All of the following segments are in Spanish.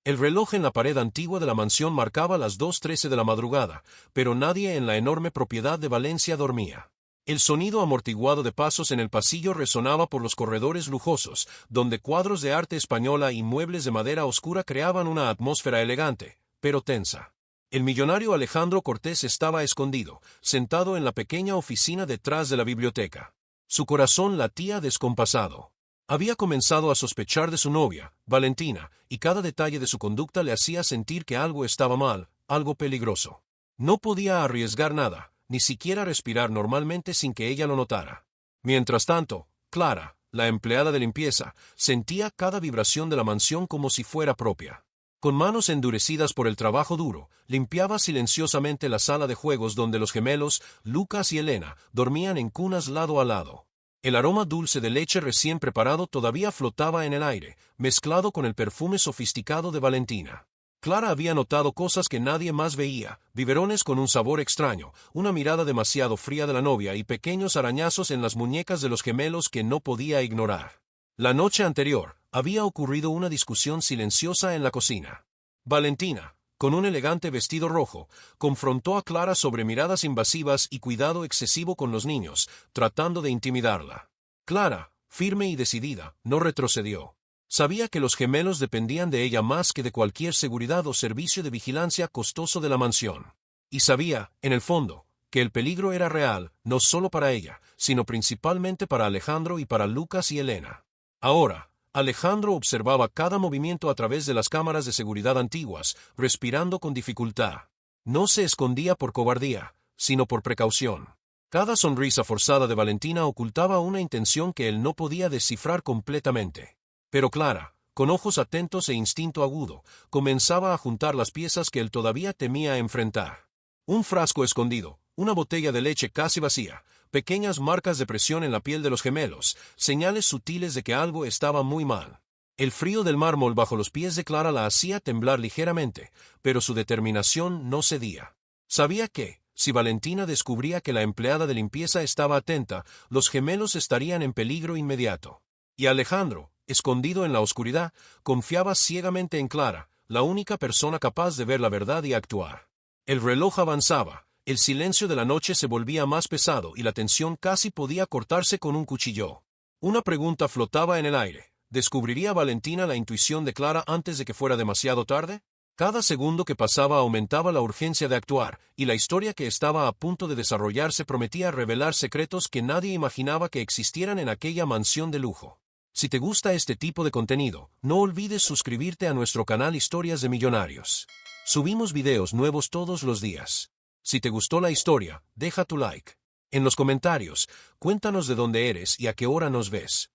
El reloj en la pared antigua de la mansión marcaba las 2:13 de la madrugada, pero nadie en la enorme propiedad de Valencia dormía. El sonido amortiguado de pasos en el pasillo resonaba por los corredores lujosos, donde cuadros de arte española y muebles de madera oscura creaban una atmósfera elegante, pero tensa. El millonario Alejandro Cortés estaba escondido, sentado en la pequeña oficina detrás de la biblioteca. Su corazón latía descompasado. Había comenzado a sospechar de su novia, Valentina, y cada detalle de su conducta le hacía sentir que algo estaba mal, algo peligroso. No podía arriesgar nada, ni siquiera respirar normalmente sin que ella lo notara. Mientras tanto, Clara, la empleada de limpieza, sentía cada vibración de la mansión como si fuera propia. Con manos endurecidas por el trabajo duro, limpiaba silenciosamente la sala de juegos donde los gemelos, Lucas y Elena, dormían en cunas lado a lado. El aroma dulce de leche recién preparado todavía flotaba en el aire, mezclado con el perfume sofisticado de Valentina. Clara había notado cosas que nadie más veía, biberones con un sabor extraño, una mirada demasiado fría de la novia y pequeños arañazos en las muñecas de los gemelos que no podía ignorar. La noche anterior, había ocurrido una discusión silenciosa en la cocina. Valentina, con un elegante vestido rojo, confrontó a Clara sobre miradas invasivas y cuidado excesivo con los niños, tratando de intimidarla. Clara, firme y decidida, no retrocedió. Sabía que los gemelos dependían de ella más que de cualquier seguridad o servicio de vigilancia costoso de la mansión. Y sabía, en el fondo, que el peligro era real, no solo para ella, sino principalmente para Alejandro y para Lucas y Elena. Ahora, Alejandro observaba cada movimiento a través de las cámaras de seguridad antiguas, respirando con dificultad. No se escondía por cobardía, sino por precaución. Cada sonrisa forzada de Valentina ocultaba una intención que él no podía descifrar completamente. Pero Clara, con ojos atentos e instinto agudo, comenzaba a juntar las piezas que él todavía temía enfrentar. Un frasco escondido, una botella de leche casi vacía, pequeñas marcas de presión en la piel de los gemelos, señales sutiles de que algo estaba muy mal. El frío del mármol bajo los pies de Clara la hacía temblar ligeramente, pero su determinación no cedía. Sabía que, si Valentina descubría que la empleada de limpieza estaba atenta, los gemelos estarían en peligro inmediato. Y Alejandro, escondido en la oscuridad, confiaba ciegamente en Clara, la única persona capaz de ver la verdad y actuar. El reloj avanzaba. El silencio de la noche se volvía más pesado y la tensión casi podía cortarse con un cuchillo. Una pregunta flotaba en el aire. ¿Descubriría Valentina la intuición de Clara antes de que fuera demasiado tarde? Cada segundo que pasaba aumentaba la urgencia de actuar, y la historia que estaba a punto de desarrollarse prometía revelar secretos que nadie imaginaba que existieran en aquella mansión de lujo. Si te gusta este tipo de contenido, no olvides suscribirte a nuestro canal Historias de Millonarios. Subimos videos nuevos todos los días. Si te gustó la historia, deja tu like. En los comentarios, cuéntanos de dónde eres y a qué hora nos ves.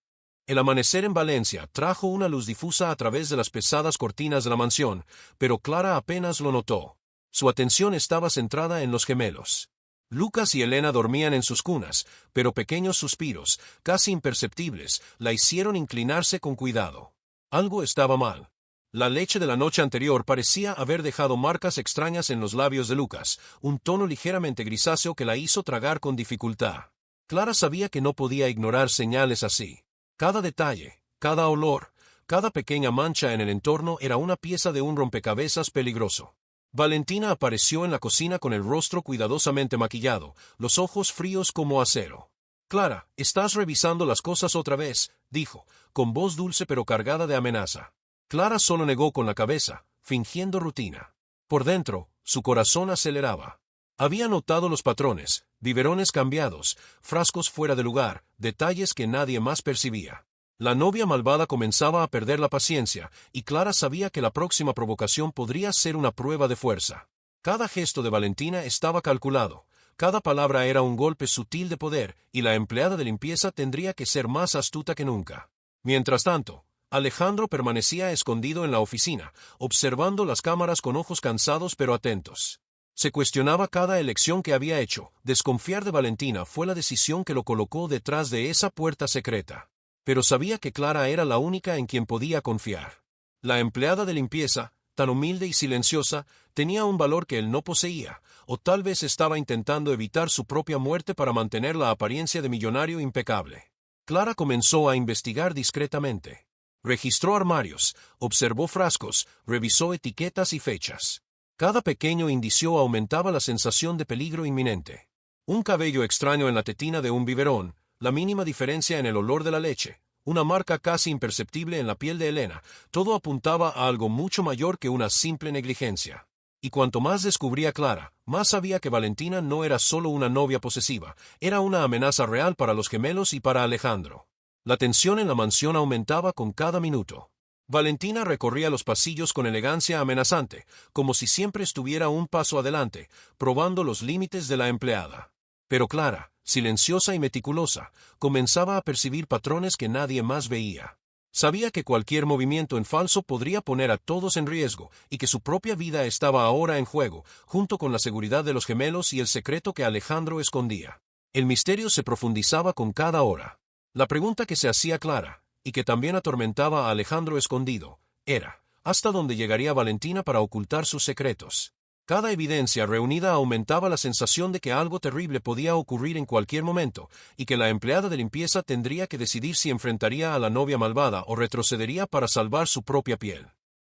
El amanecer en Valencia trajo una luz difusa a través de las pesadas cortinas de la mansión, pero Clara apenas lo notó. Su atención estaba centrada en los gemelos. Lucas y Elena dormían en sus cunas, pero pequeños suspiros, casi imperceptibles, la hicieron inclinarse con cuidado. Algo estaba mal. La leche de la noche anterior parecía haber dejado marcas extrañas en los labios de Lucas, un tono ligeramente grisáceo que la hizo tragar con dificultad. Clara sabía que no podía ignorar señales así. Cada detalle, cada olor, cada pequeña mancha en el entorno era una pieza de un rompecabezas peligroso. Valentina apareció en la cocina con el rostro cuidadosamente maquillado, los ojos fríos como acero. «Clara, ¿estás revisando las cosas otra vez?», dijo, con voz dulce pero cargada de amenaza. Clara solo negó con la cabeza, fingiendo rutina. Por dentro, su corazón aceleraba. Había notado los patrones, biberones cambiados, frascos fuera de lugar, detalles que nadie más percibía. La novia malvada comenzaba a perder la paciencia, y Clara sabía que la próxima provocación podría ser una prueba de fuerza. Cada gesto de Valentina estaba calculado, cada palabra era un golpe sutil de poder, y la empleada de limpieza tendría que ser más astuta que nunca. Mientras tanto, Alejandro permanecía escondido en la oficina, observando las cámaras con ojos cansados pero atentos. Se cuestionaba cada elección que había hecho. Desconfiar de Valentina fue la decisión que lo colocó detrás de esa puerta secreta. Pero sabía que Clara era la única en quien podía confiar. La empleada de limpieza, tan humilde y silenciosa, tenía un valor que él no poseía, o tal vez estaba intentando evitar su propia muerte para mantener la apariencia de millonario impecable. Clara comenzó a investigar discretamente. Registró armarios, observó frascos, revisó etiquetas y fechas. Cada pequeño indicio aumentaba la sensación de peligro inminente. Un cabello extraño en la tetina de un biberón, la mínima diferencia en el olor de la leche, una marca casi imperceptible en la piel de Elena, todo apuntaba a algo mucho mayor que una simple negligencia. Y cuanto más descubría Clara, más sabía que Valentina no era solo una novia posesiva, era una amenaza real para los gemelos y para Alejandro. La tensión en la mansión aumentaba con cada minuto. Valentina recorría los pasillos con elegancia amenazante, como si siempre estuviera un paso adelante, probando los límites de la empleada. Pero Clara, silenciosa y meticulosa, comenzaba a percibir patrones que nadie más veía. Sabía que cualquier movimiento en falso podría poner a todos en riesgo, y que su propia vida estaba ahora en juego, junto con la seguridad de los gemelos y el secreto que Alejandro escondía. El misterio se profundizaba con cada hora. La pregunta que se hacía Clara, y que también atormentaba a Alejandro escondido, era, ¿hasta dónde llegaría Valentina para ocultar sus secretos? Cada evidencia reunida aumentaba la sensación de que algo terrible podía ocurrir en cualquier momento, y que la empleada de limpieza tendría que decidir si enfrentaría a la novia malvada o retrocedería para salvar su propia piel.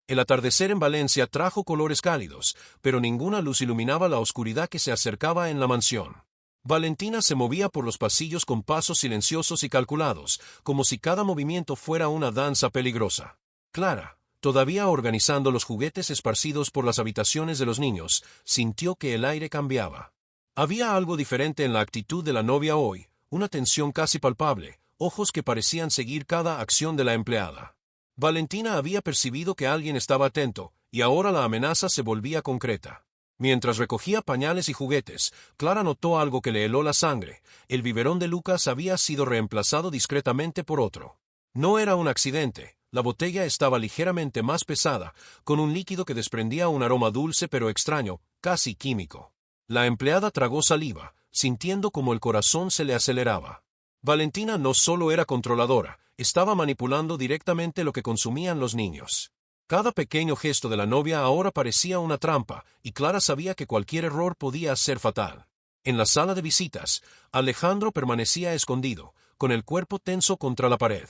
El atardecer en Valencia trajo colores cálidos, pero ninguna luz iluminaba la oscuridad que se acercaba en la mansión. Valentina se movía por los pasillos con pasos silenciosos y calculados, como si cada movimiento fuera una danza peligrosa. Clara, todavía organizando los juguetes esparcidos por las habitaciones de los niños, sintió que el aire cambiaba. Había algo diferente en la actitud de la novia hoy, una tensión casi palpable, ojos que parecían seguir cada acción de la empleada. Valentina había percibido que alguien estaba atento, y ahora la amenaza se volvía concreta. Mientras recogía pañales y juguetes, Clara notó algo que le heló la sangre. El biberón de Lucas había sido reemplazado discretamente por otro. No era un accidente. La botella estaba ligeramente más pesada, con un líquido que desprendía un aroma dulce pero extraño, casi químico. La empleada tragó saliva, sintiendo como el corazón se le aceleraba. Valentina no solo era controladora, estaba manipulando directamente lo que consumían los niños. Cada pequeño gesto de la novia ahora parecía una trampa, y Clara sabía que cualquier error podía ser fatal. En la sala de visitas, Alejandro permanecía escondido, con el cuerpo tenso contra la pared.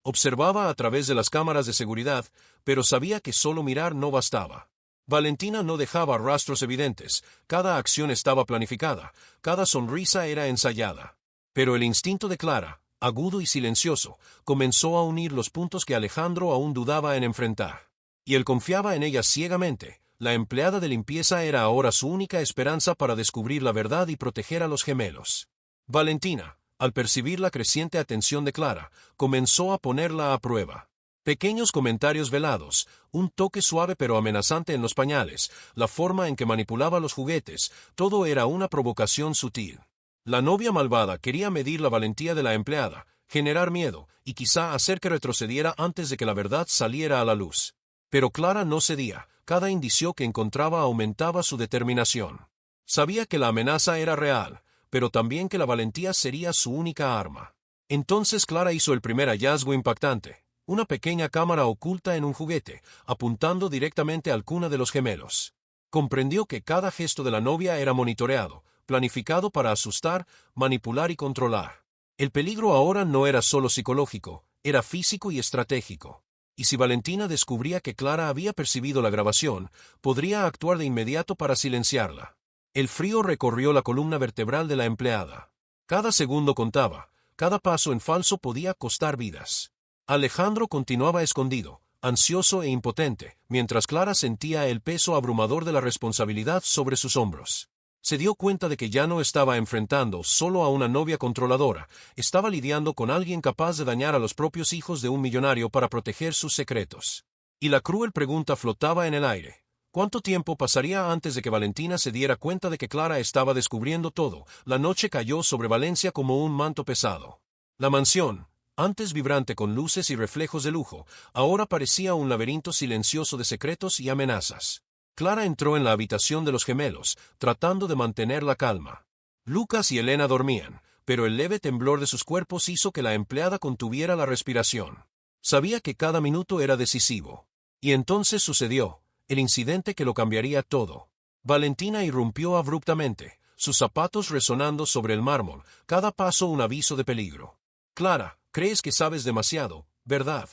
Observaba a través de las cámaras de seguridad, pero sabía que solo mirar no bastaba. Valentina no dejaba rastros evidentes, cada acción estaba planificada, cada sonrisa era ensayada. Pero el instinto de Clara, agudo y silencioso, comenzó a unir los puntos que Alejandro aún dudaba en enfrentar. Y él confiaba en ella ciegamente. La empleada de limpieza era ahora su única esperanza para descubrir la verdad y proteger a los gemelos. Valentina, al percibir la creciente atención de Clara, comenzó a ponerla a prueba. Pequeños comentarios velados, un toque suave pero amenazante en los pañales, la forma en que manipulaba los juguetes, todo era una provocación sutil. La novia malvada quería medir la valentía de la empleada, generar miedo, y quizá hacer que retrocediera antes de que la verdad saliera a la luz. Pero Clara no cedía, cada indicio que encontraba aumentaba su determinación. Sabía que la amenaza era real, pero también que la valentía sería su única arma. Entonces Clara hizo el primer hallazgo impactante, una pequeña cámara oculta en un juguete, apuntando directamente al cuna de los gemelos. Comprendió que cada gesto de la novia era monitoreado, planificado para asustar, manipular y controlar. El peligro ahora no era solo psicológico, era físico y estratégico. Y si Valentina descubría que Clara había percibido la grabación, podría actuar de inmediato para silenciarla. El frío recorrió la columna vertebral de la empleada. Cada segundo contaba, cada paso en falso podía costar vidas. Alejandro continuaba escondido, ansioso e impotente, mientras Clara sentía el peso abrumador de la responsabilidad sobre sus hombros. Se dio cuenta de que ya no estaba enfrentando solo a una novia controladora, estaba lidiando con alguien capaz de dañar a los propios hijos de un millonario para proteger sus secretos. Y la cruel pregunta flotaba en el aire. ¿Cuánto tiempo pasaría antes de que Valentina se diera cuenta de que Clara estaba descubriendo todo? La noche cayó sobre Valencia como un manto pesado. La mansión, antes vibrante con luces y reflejos de lujo, ahora parecía un laberinto silencioso de secretos y amenazas. Clara entró en la habitación de los gemelos, tratando de mantener la calma. Lucas y Elena dormían, pero el leve temblor de sus cuerpos hizo que la empleada contuviera la respiración. Sabía que cada minuto era decisivo. Y entonces sucedió, el incidente que lo cambiaría todo. Valentina irrumpió abruptamente, sus zapatos resonando sobre el mármol, cada paso un aviso de peligro. Clara, crees que sabes demasiado, ¿verdad?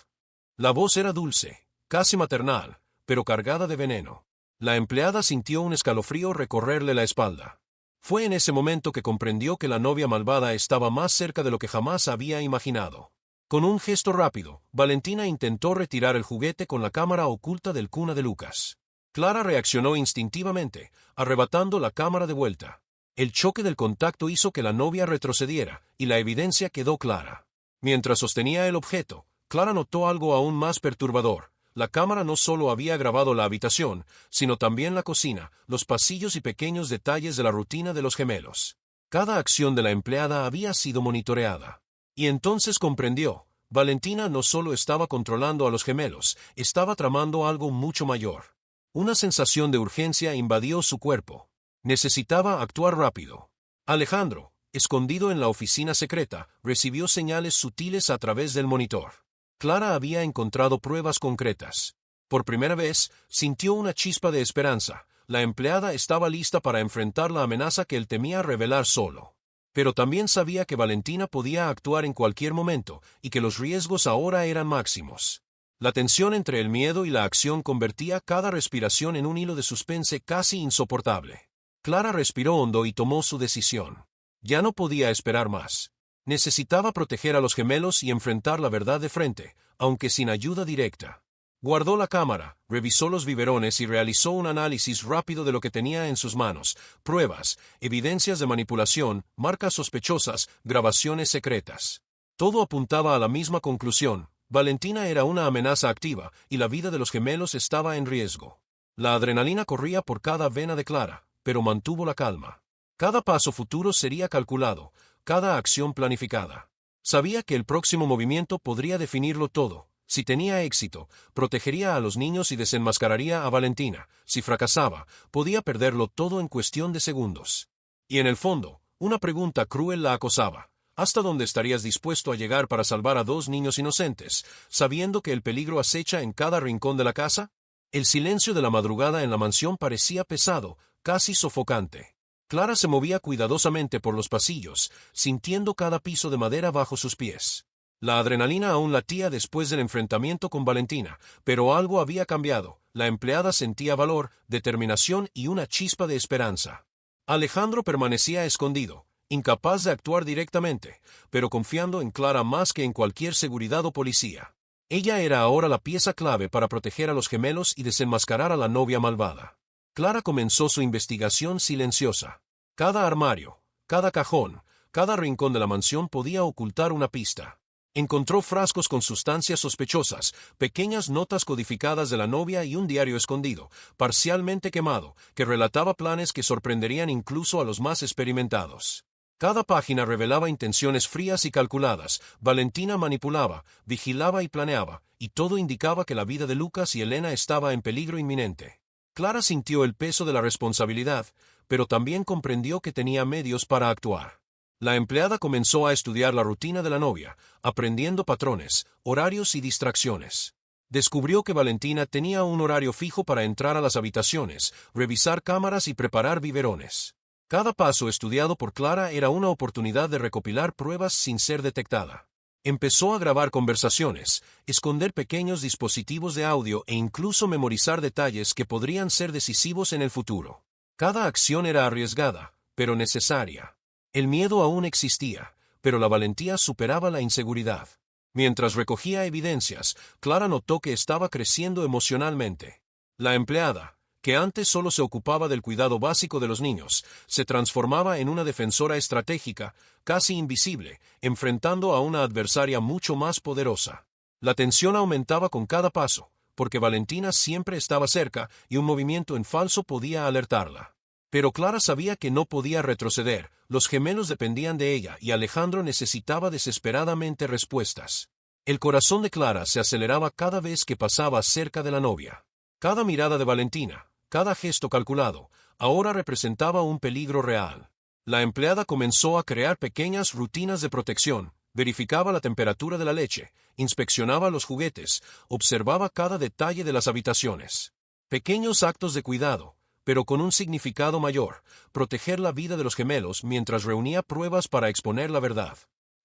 La voz era dulce, casi maternal, pero cargada de veneno. La empleada sintió un escalofrío recorrerle la espalda. Fue en ese momento que comprendió que la novia malvada estaba más cerca de lo que jamás había imaginado. Con un gesto rápido, Valentina intentó retirar el juguete con la cámara oculta del cuna de Lucas. Clara reaccionó instintivamente, arrebatando la cámara de vuelta. El choque del contacto hizo que la novia retrocediera, y la evidencia quedó clara. Mientras sostenía el objeto, Clara notó algo aún más perturbador. La cámara no solo había grabado la habitación, sino también la cocina, los pasillos y pequeños detalles de la rutina de los gemelos. Cada acción de la empleada había sido monitoreada. Y entonces comprendió, Valentina no solo estaba controlando a los gemelos, estaba tramando algo mucho mayor. Una sensación de urgencia invadió su cuerpo. Necesitaba actuar rápido. Alejandro, escondido en la oficina secreta, recibió señales sutiles a través del monitor. Clara había encontrado pruebas concretas. Por primera vez, sintió una chispa de esperanza. La empleada estaba lista para enfrentar la amenaza que él temía revelar solo. Pero también sabía que Valentina podía actuar en cualquier momento, y que los riesgos ahora eran máximos. La tensión entre el miedo y la acción convertía cada respiración en un hilo de suspense casi insoportable. Clara respiró hondo y tomó su decisión. Ya no podía esperar más. Necesitaba proteger a los gemelos y enfrentar la verdad de frente, aunque sin ayuda directa. Guardó la cámara, revisó los biberones y realizó un análisis rápido de lo que tenía en sus manos: pruebas, evidencias de manipulación, marcas sospechosas, grabaciones secretas. Todo apuntaba a la misma conclusión: Valentina era una amenaza activa y la vida de los gemelos estaba en riesgo. La adrenalina corría por cada vena de Clara, pero mantuvo la calma. Cada paso futuro sería calculado, cada acción planificada. Sabía que el próximo movimiento podría definirlo todo. Si tenía éxito, protegería a los niños y desenmascararía a Valentina. Si fracasaba, podía perderlo todo en cuestión de segundos. Y en el fondo, una pregunta cruel la acosaba. ¿Hasta dónde estarías dispuesto a llegar para salvar a 2 niños inocentes, sabiendo que el peligro acecha en cada rincón de la casa? El silencio de la madrugada en la mansión parecía pesado, casi sofocante. Clara se movía cuidadosamente por los pasillos, sintiendo cada piso de madera bajo sus pies. La adrenalina aún latía después del enfrentamiento con Valentina, pero algo había cambiado. La empleada sentía valor, determinación y una chispa de esperanza. Alejandro permanecía escondido, incapaz de actuar directamente, pero confiando en Clara más que en cualquier seguridad o policía. Ella era ahora la pieza clave para proteger a los gemelos y desenmascarar a la novia malvada. Clara comenzó su investigación silenciosa. Cada armario, cada cajón, cada rincón de la mansión podía ocultar una pista. Encontró frascos con sustancias sospechosas, pequeñas notas codificadas de la novia y un diario escondido, parcialmente quemado, que relataba planes que sorprenderían incluso a los más experimentados. Cada página revelaba intenciones frías y calculadas. Valentina manipulaba, vigilaba y planeaba, y todo indicaba que la vida de Lucas y Elena estaba en peligro inminente. Clara sintió el peso de la responsabilidad, pero también comprendió que tenía medios para actuar. La empleada comenzó a estudiar la rutina de la novia, aprendiendo patrones, horarios y distracciones. Descubrió que Valentina tenía un horario fijo para entrar a las habitaciones, revisar cámaras y preparar biberones. Cada paso estudiado por Clara era una oportunidad de recopilar pruebas sin ser detectada. Empezó a grabar conversaciones, esconder pequeños dispositivos de audio e incluso memorizar detalles que podrían ser decisivos en el futuro. Cada acción era arriesgada, pero necesaria. El miedo aún existía, pero la valentía superaba la inseguridad. Mientras recogía evidencias, Clara notó que estaba creciendo emocionalmente. La empleada, que antes solo se ocupaba del cuidado básico de los niños, se transformaba en una defensora estratégica, casi invisible, enfrentando a una adversaria mucho más poderosa. La tensión aumentaba con cada paso, porque Valentina siempre estaba cerca y un movimiento en falso podía alertarla. Pero Clara sabía que no podía retroceder. Los gemelos dependían de ella y Alejandro necesitaba desesperadamente respuestas. El corazón de Clara se aceleraba cada vez que pasaba cerca de la novia. Cada mirada de Valentina, cada gesto calculado, ahora representaba un peligro real. La empleada comenzó a crear pequeñas rutinas de protección, verificaba la temperatura de la leche, inspeccionaba los juguetes, observaba cada detalle de las habitaciones. Pequeños actos de cuidado, pero con un significado mayor: proteger la vida de los gemelos mientras reunía pruebas para exponer la verdad.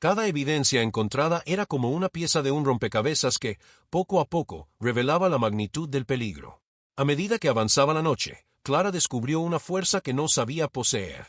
Cada evidencia encontrada era como una pieza de un rompecabezas que, poco a poco, revelaba la magnitud del peligro. A medida que avanzaba la noche, Clara descubrió una fuerza que no sabía poseer.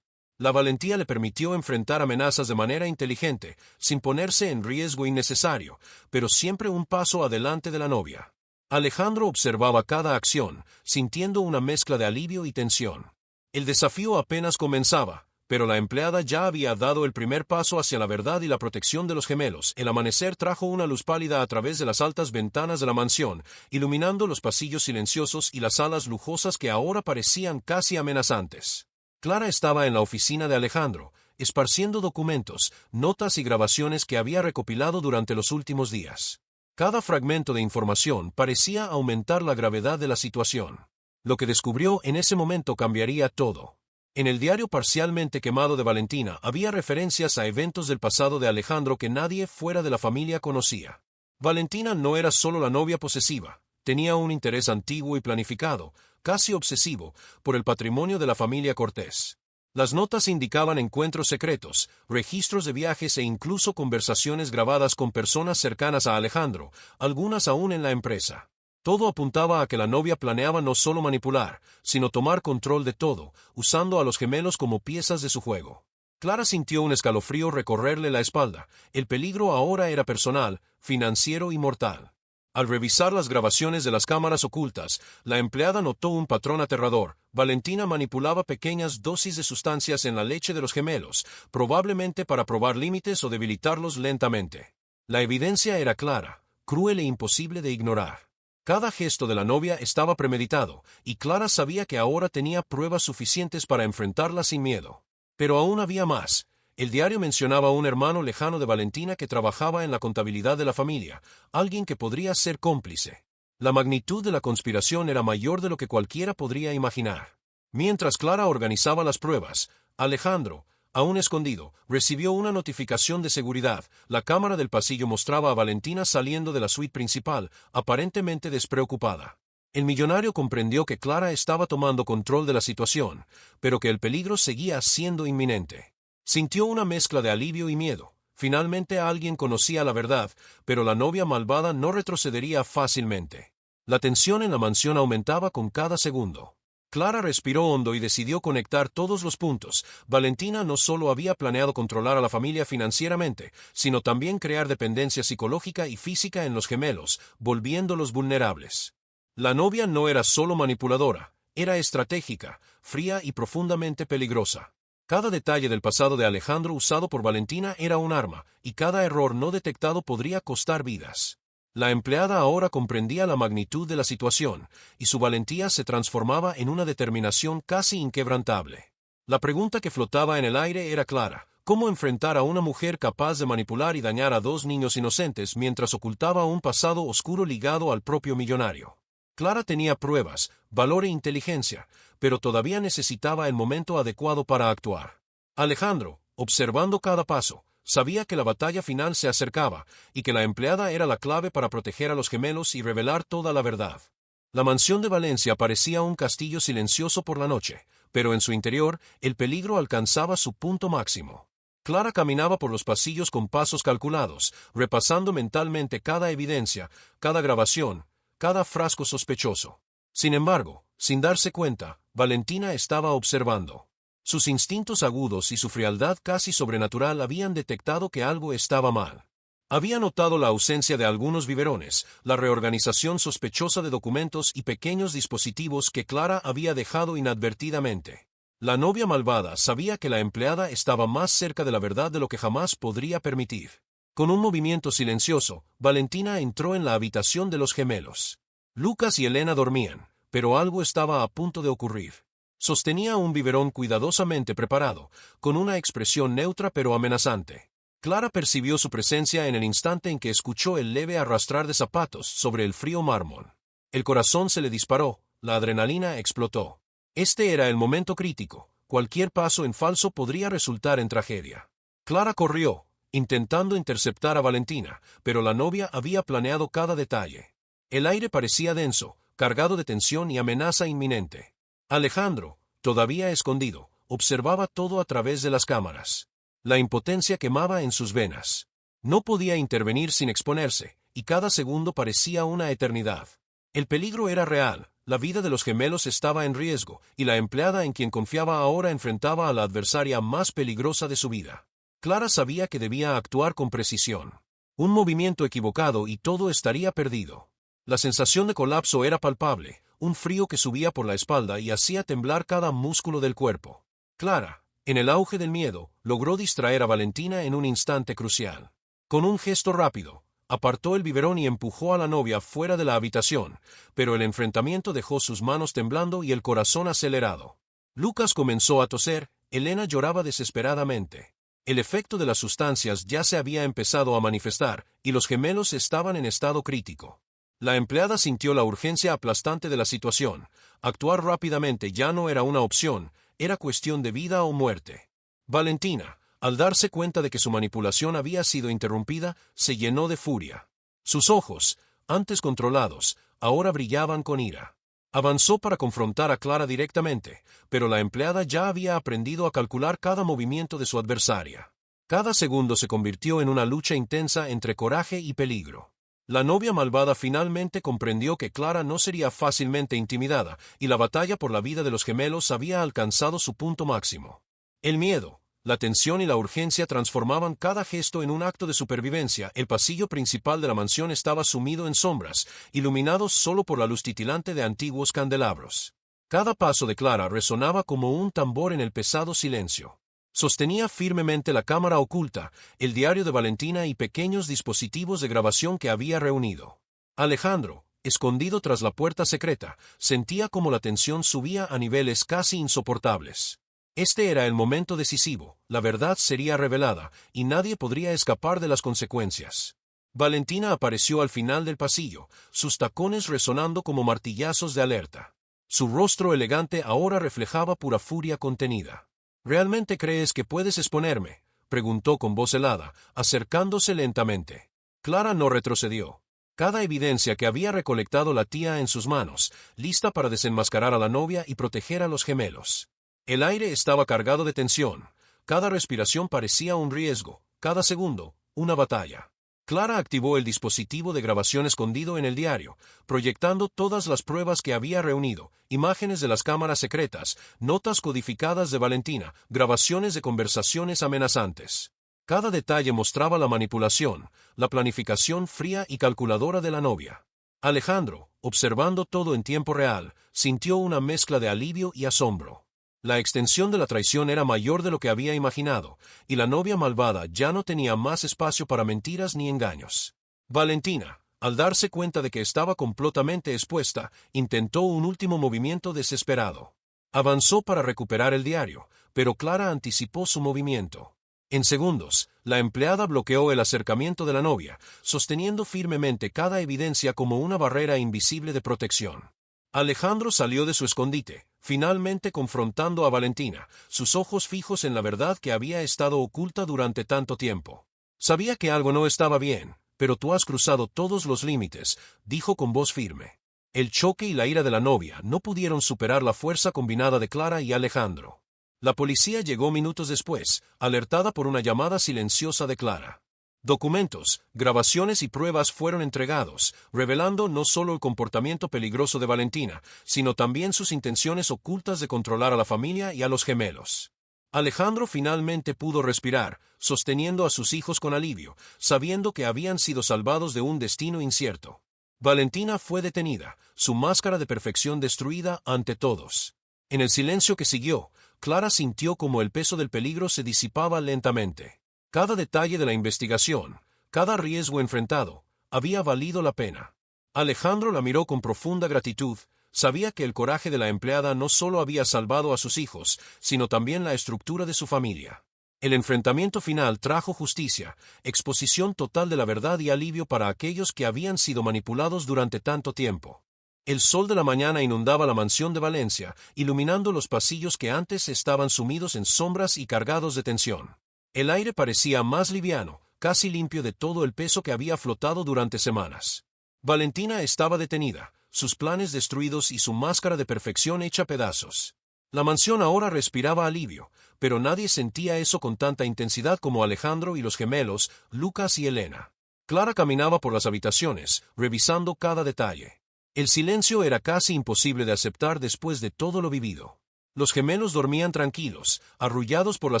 La valentía le permitió enfrentar amenazas de manera inteligente, sin ponerse en riesgo innecesario, pero siempre un paso adelante de la novia. Alejandro observaba cada acción, sintiendo una mezcla de alivio y tensión. El desafío apenas comenzaba, pero la empleada ya había dado el primer paso hacia la verdad y la protección de los gemelos. El amanecer trajo una luz pálida a través de las altas ventanas de la mansión, iluminando los pasillos silenciosos y las salas lujosas que ahora parecían casi amenazantes. Clara estaba en la oficina de Alejandro, esparciendo documentos, notas y grabaciones que había recopilado durante los últimos días. Cada fragmento de información parecía aumentar la gravedad de la situación. Lo que descubrió en ese momento cambiaría todo. En el diario parcialmente quemado de Valentina había referencias a eventos del pasado de Alejandro que nadie fuera de la familia conocía. Valentina no era solo la novia posesiva, tenía un interés antiguo y planificado, casi obsesivo, por el patrimonio de la familia Cortés. Las notas indicaban encuentros secretos, registros de viajes e incluso conversaciones grabadas con personas cercanas a Alejandro, algunas aún en la empresa. Todo apuntaba a que la novia planeaba no solo manipular, sino tomar control de todo, usando a los gemelos como piezas de su juego. Clara sintió un escalofrío recorrerle la espalda. El peligro ahora era personal, financiero y mortal. Al revisar las grabaciones de las cámaras ocultas, la empleada notó un patrón aterrador. Valentina manipulaba pequeñas dosis de sustancias en la leche de los gemelos, probablemente para probar límites o debilitarlos lentamente. La evidencia era clara, cruel e imposible de ignorar. Cada gesto de la novia estaba premeditado, y Clara sabía que ahora tenía pruebas suficientes para enfrentarla sin miedo. Pero aún había más. El diario mencionaba a un hermano lejano de Valentina que trabajaba en la contabilidad de la familia, alguien que podría ser cómplice. La magnitud de la conspiración era mayor de lo que cualquiera podría imaginar. Mientras Clara organizaba las pruebas, Alejandro, aún escondido, recibió una notificación de seguridad. La cámara del pasillo mostraba a Valentina saliendo de la suite principal, aparentemente despreocupada. El millonario comprendió que Clara estaba tomando control de la situación, pero que el peligro seguía siendo inminente. Sintió una mezcla de alivio y miedo. Finalmente alguien conocía la verdad, pero la novia malvada no retrocedería fácilmente. La tensión en la mansión aumentaba con cada segundo. Clara respiró hondo y decidió conectar todos los puntos. Valentina no solo había planeado controlar a la familia financieramente, sino también crear dependencia psicológica y física en los gemelos, volviéndolos vulnerables. La novia no era solo manipuladora, era estratégica, fría y profundamente peligrosa. Cada detalle del pasado de Alejandro usado por Valentina era un arma, y cada error no detectado podría costar vidas. La empleada ahora comprendía la magnitud de la situación, y su valentía se transformaba en una determinación casi inquebrantable. La pregunta que flotaba en el aire era clara: ¿cómo enfrentar a una mujer capaz de manipular y dañar a dos niños inocentes mientras ocultaba un pasado oscuro ligado al propio millonario? Clara tenía pruebas, valor e inteligencia, pero todavía necesitaba el momento adecuado para actuar. Alejandro, observando cada paso, sabía que la batalla final se acercaba, y que la empleada era la clave para proteger a los gemelos y revelar toda la verdad. La mansión de Valencia parecía un castillo silencioso por la noche, pero en su interior el peligro alcanzaba su punto máximo. Clara caminaba por los pasillos con pasos calculados, repasando mentalmente cada evidencia, cada grabación, cada frasco sospechoso. Sin embargo, sin darse cuenta, Valentina estaba observando. Sus instintos agudos y su frialdad casi sobrenatural habían detectado que algo estaba mal. Había notado la ausencia de algunos biberones, la reorganización sospechosa de documentos y pequeños dispositivos que Clara había dejado inadvertidamente. La novia malvada sabía que la empleada estaba más cerca de la verdad de lo que jamás podría permitir. Con un movimiento silencioso, Valentina entró en la habitación de los gemelos. Lucas y Elena dormían, pero algo estaba a punto de ocurrir. Sostenía un biberón cuidadosamente preparado, con una expresión neutra pero amenazante. Clara percibió su presencia en el instante en que escuchó el leve arrastrar de zapatos sobre el frío mármol. El corazón se le disparó, la adrenalina explotó. Este era el momento crítico. Cualquier paso en falso podría resultar en tragedia. Clara corrió, intentando interceptar a Valentina, pero la novia había planeado cada detalle. El aire parecía denso, cargado de tensión y amenaza inminente. Alejandro, todavía escondido, observaba todo a través de las cámaras. La impotencia quemaba en sus venas. No podía intervenir sin exponerse, y cada segundo parecía una eternidad. El peligro era real, la vida de los gemelos estaba en riesgo, y la empleada en quien confiaba ahora enfrentaba a la adversaria más peligrosa de su vida. Clara sabía que debía actuar con precisión. Un movimiento equivocado y todo estaría perdido. La sensación de colapso era palpable, un frío que subía por la espalda y hacía temblar cada músculo del cuerpo. Clara, en el auge del miedo, logró distraer a Valentina en un instante crucial. Con un gesto rápido, apartó el biberón y empujó a la novia fuera de la habitación, pero el enfrentamiento dejó sus manos temblando y el corazón acelerado. Lucas comenzó a toser, Elena lloraba desesperadamente. El efecto de las sustancias ya se había empezado a manifestar, y los gemelos estaban en estado crítico. La empleada sintió la urgencia aplastante de la situación. Actuar rápidamente ya no era una opción, era cuestión de vida o muerte. Valentina, al darse cuenta de que su manipulación había sido interrumpida, se llenó de furia. Sus ojos, antes controlados, ahora brillaban con ira. Avanzó para confrontar a Clara directamente, pero la empleada ya había aprendido a calcular cada movimiento de su adversaria. Cada segundo se convirtió en una lucha intensa entre coraje y peligro. La novia malvada finalmente comprendió que Clara no sería fácilmente intimidada, y la batalla por la vida de los gemelos había alcanzado su punto máximo. El miedo, la tensión y la urgencia transformaban cada gesto en un acto de supervivencia. El pasillo principal de la mansión estaba sumido en sombras, iluminado solo por la luz titilante de antiguos candelabros. Cada paso de Clara resonaba como un tambor en el pesado silencio. Sostenía firmemente la cámara oculta, el diario de Valentina y pequeños dispositivos de grabación que había reunido. Alejandro, escondido tras la puerta secreta, sentía como la tensión subía a niveles casi insoportables. Este era el momento decisivo, la verdad sería revelada, y nadie podría escapar de las consecuencias. Valentina apareció al final del pasillo, sus tacones resonando como martillazos de alerta. Su rostro elegante ahora reflejaba pura furia contenida. ¿Realmente crees que puedes exponerme?, preguntó con voz helada, acercándose lentamente. Clara no retrocedió. Cada evidencia que había recolectado la tía en sus manos, lista para desenmascarar a la novia y proteger a los gemelos. El aire estaba cargado de tensión. Cada respiración parecía un riesgo, cada segundo, una batalla. Clara activó el dispositivo de grabación escondido en el diario, proyectando todas las pruebas que había reunido, imágenes de las cámaras secretas, notas codificadas de Valentina, grabaciones de conversaciones amenazantes. Cada detalle mostraba la manipulación, la planificación fría y calculadora de la novia. Alejandro, observando todo en tiempo real, sintió una mezcla de alivio y asombro. La extensión de la traición era mayor de lo que había imaginado, y la novia malvada ya no tenía más espacio para mentiras ni engaños. Valentina, al darse cuenta de que estaba completamente expuesta, intentó un último movimiento desesperado. Avanzó para recuperar el diario, pero Clara anticipó su movimiento. En segundos, la empleada bloqueó el acercamiento de la novia, sosteniendo firmemente cada evidencia como una barrera invisible de protección. Alejandro salió de su escondite, finalmente confrontando a Valentina, sus ojos fijos en la verdad que había estado oculta durante tanto tiempo. Sabía que algo no estaba bien, pero tú has cruzado todos los límites, dijo con voz firme. El choque y la ira de la novia no pudieron superar la fuerza combinada de Clara y Alejandro. La policía llegó minutos después, alertada por una llamada silenciosa de Clara. Documentos, grabaciones y pruebas fueron entregados, revelando no solo el comportamiento peligroso de Valentina, sino también sus intenciones ocultas de controlar a la familia y a los gemelos. Alejandro finalmente pudo respirar, sosteniendo a sus hijos con alivio, sabiendo que habían sido salvados de un destino incierto. Valentina fue detenida, su máscara de perfección destruida ante todos. En el silencio que siguió, Clara sintió como el peso del peligro se disipaba lentamente. Cada detalle de la investigación, cada riesgo enfrentado, había valido la pena. Alejandro la miró con profunda gratitud, sabía que el coraje de la empleada no solo había salvado a sus hijos, sino también la estructura de su familia. El enfrentamiento final trajo justicia, exposición total de la verdad y alivio para aquellos que habían sido manipulados durante tanto tiempo. El sol de la mañana inundaba la mansión de Valencia, iluminando los pasillos que antes estaban sumidos en sombras y cargados de tensión. El aire parecía más liviano, casi limpio de todo el peso que había flotado durante semanas. Valentina estaba detenida, sus planes destruidos y su máscara de perfección hecha pedazos. La mansión ahora respiraba alivio, pero nadie sentía eso con tanta intensidad como Alejandro y los gemelos, Lucas y Elena. Clara caminaba por las habitaciones, revisando cada detalle. El silencio era casi imposible de aceptar después de todo lo vivido. Los gemelos dormían tranquilos, arrullados por la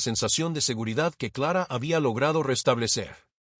sensación de seguridad que Clara había logrado restablecer.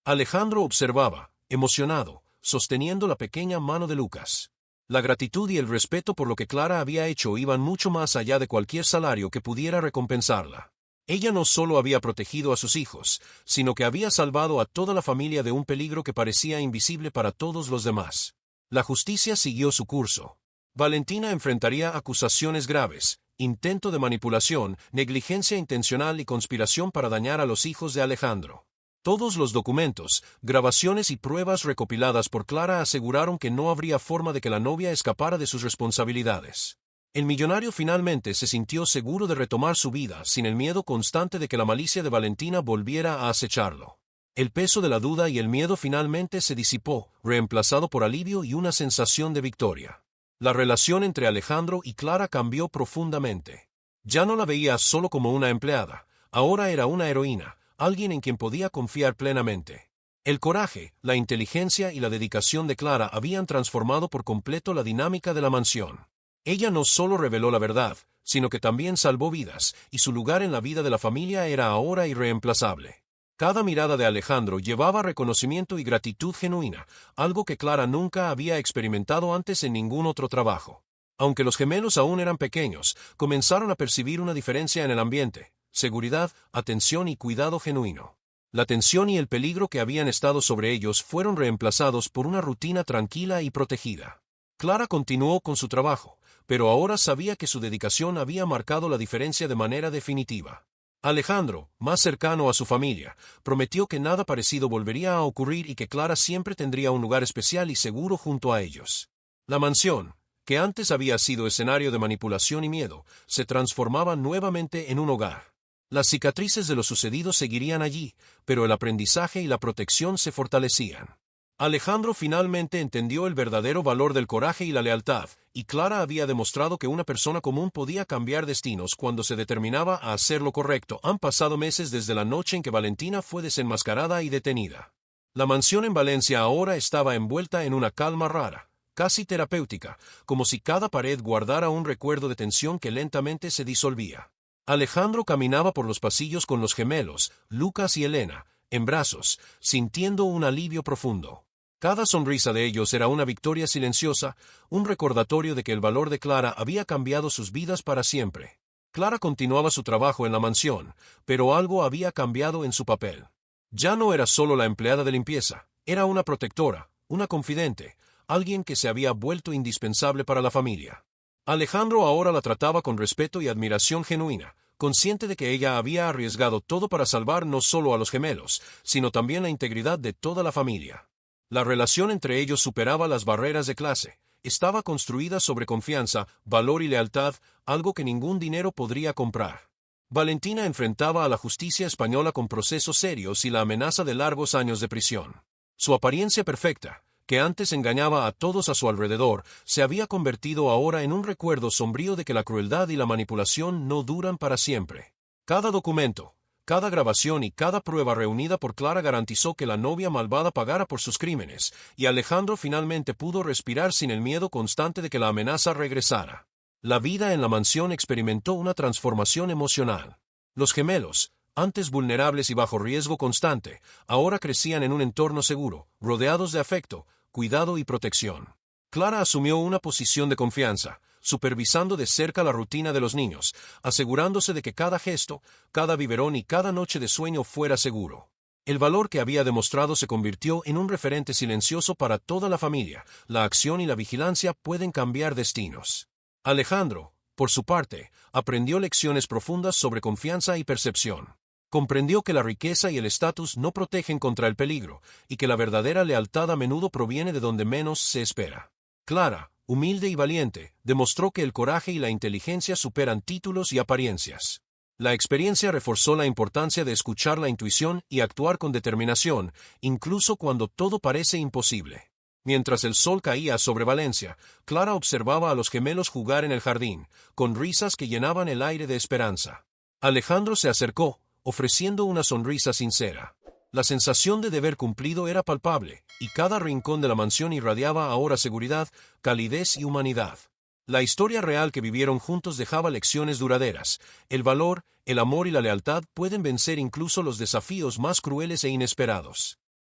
Alejandro observaba, emocionado, sosteniendo la pequeña mano de Lucas. La gratitud y el respeto por lo que Clara había hecho iban mucho más allá de cualquier salario que pudiera recompensarla. Ella no solo había protegido a sus hijos, sino que había salvado a toda la familia de un peligro que parecía invisible para todos los demás. La justicia siguió su curso. Valentina enfrentaría acusaciones graves, intento de manipulación, negligencia intencional y conspiración para dañar a los hijos de Alejandro. Todos los documentos, grabaciones y pruebas recopiladas por Clara aseguraron que no habría forma de que la novia escapara de sus responsabilidades. El millonario finalmente se sintió seguro de retomar su vida sin el miedo constante de que la malicia de Valentina volviera a acecharlo. El peso de la duda y el miedo finalmente se disipó, reemplazado por alivio y una sensación de victoria. La relación entre Alejandro y Clara cambió profundamente. Ya no la veía solo como una empleada, ahora era una heroína, alguien en quien podía confiar plenamente. El coraje, la inteligencia y la dedicación de Clara habían transformado por completo la dinámica de la mansión. Ella no solo reveló la verdad, sino que también salvó vidas, y su lugar en la vida de la familia era ahora irreemplazable. Cada mirada de Alejandro llevaba reconocimiento y gratitud genuina, algo que Clara nunca había experimentado antes en ningún otro trabajo. Aunque los gemelos aún eran pequeños, comenzaron a percibir una diferencia en el ambiente: seguridad, atención y cuidado genuino. La tensión y el peligro que habían estado sobre ellos fueron reemplazados por una rutina tranquila y protegida. Clara continuó con su trabajo, pero ahora sabía que su dedicación había marcado la diferencia de manera definitiva. Alejandro, más cercano a su familia, prometió que nada parecido volvería a ocurrir y que Clara siempre tendría un lugar especial y seguro junto a ellos. La mansión, que antes había sido escenario de manipulación y miedo, se transformaba nuevamente en un hogar. Las cicatrices de lo sucedido seguirían allí, pero el aprendizaje y la protección se fortalecían. Alejandro finalmente entendió el verdadero valor del coraje y la lealtad, y Clara había demostrado que una persona común podía cambiar destinos cuando se determinaba a hacer lo correcto. Han pasado meses desde la noche en que Valentina fue desenmascarada y detenida. La mansión en Valencia ahora estaba envuelta en una calma rara, casi terapéutica, como si cada pared guardara un recuerdo de tensión que lentamente se disolvía. Alejandro caminaba por los pasillos con los gemelos, Lucas y Elena, en brazos, sintiendo un alivio profundo. Cada sonrisa de ellos era una victoria silenciosa, un recordatorio de que el valor de Clara había cambiado sus vidas para siempre. Clara continuaba su trabajo en la mansión, pero algo había cambiado en su papel. Ya no era solo la empleada de limpieza, era una protectora, una confidente, alguien que se había vuelto indispensable para la familia. Alejandro ahora la trataba con respeto y admiración genuina, consciente de que ella había arriesgado todo para salvar no solo a los gemelos, sino también la integridad de toda la familia. La relación entre ellos superaba las barreras de clase, estaba construida sobre confianza, valor y lealtad, algo que ningún dinero podría comprar. Valentina enfrentaba a la justicia española con procesos serios y la amenaza de largos años de prisión. Su apariencia perfecta, que antes engañaba a todos a su alrededor, se había convertido ahora en un recuerdo sombrío de que la crueldad y la manipulación no duran para siempre. Cada documento, cada grabación y cada prueba reunida por Clara garantizó que la novia malvada pagara por sus crímenes, y Alejandro finalmente pudo respirar sin el miedo constante de que la amenaza regresara. La vida en la mansión experimentó una transformación emocional. Los gemelos, antes vulnerables y bajo riesgo constante, ahora crecían en un entorno seguro, rodeados de afecto, cuidado y protección. Clara asumió una posición de confianza, supervisando de cerca la rutina de los niños, asegurándose de que cada gesto, cada biberón y cada noche de sueño fuera seguro. El valor que había demostrado se convirtió en un referente silencioso para toda la familia. La acción y la vigilancia pueden cambiar destinos. Alejandro, por su parte, aprendió lecciones profundas sobre confianza y percepción. Comprendió que la riqueza y el estatus no protegen contra el peligro, y que la verdadera lealtad a menudo proviene de donde menos se espera. Clara, humilde y valiente, demostró que el coraje y la inteligencia superan títulos y apariencias. La experiencia reforzó la importancia de escuchar la intuición y actuar con determinación, incluso cuando todo parece imposible. Mientras el sol caía sobre Valencia, Clara observaba a los gemelos jugar en el jardín, con risas que llenaban el aire de esperanza. Alejandro se acercó, ofreciendo una sonrisa sincera. La sensación de deber cumplido era palpable, y cada rincón de la mansión irradiaba ahora seguridad, calidez y humanidad. La historia real que vivieron juntos dejaba lecciones duraderas. El valor, el amor y la lealtad pueden vencer incluso los desafíos más crueles e inesperados.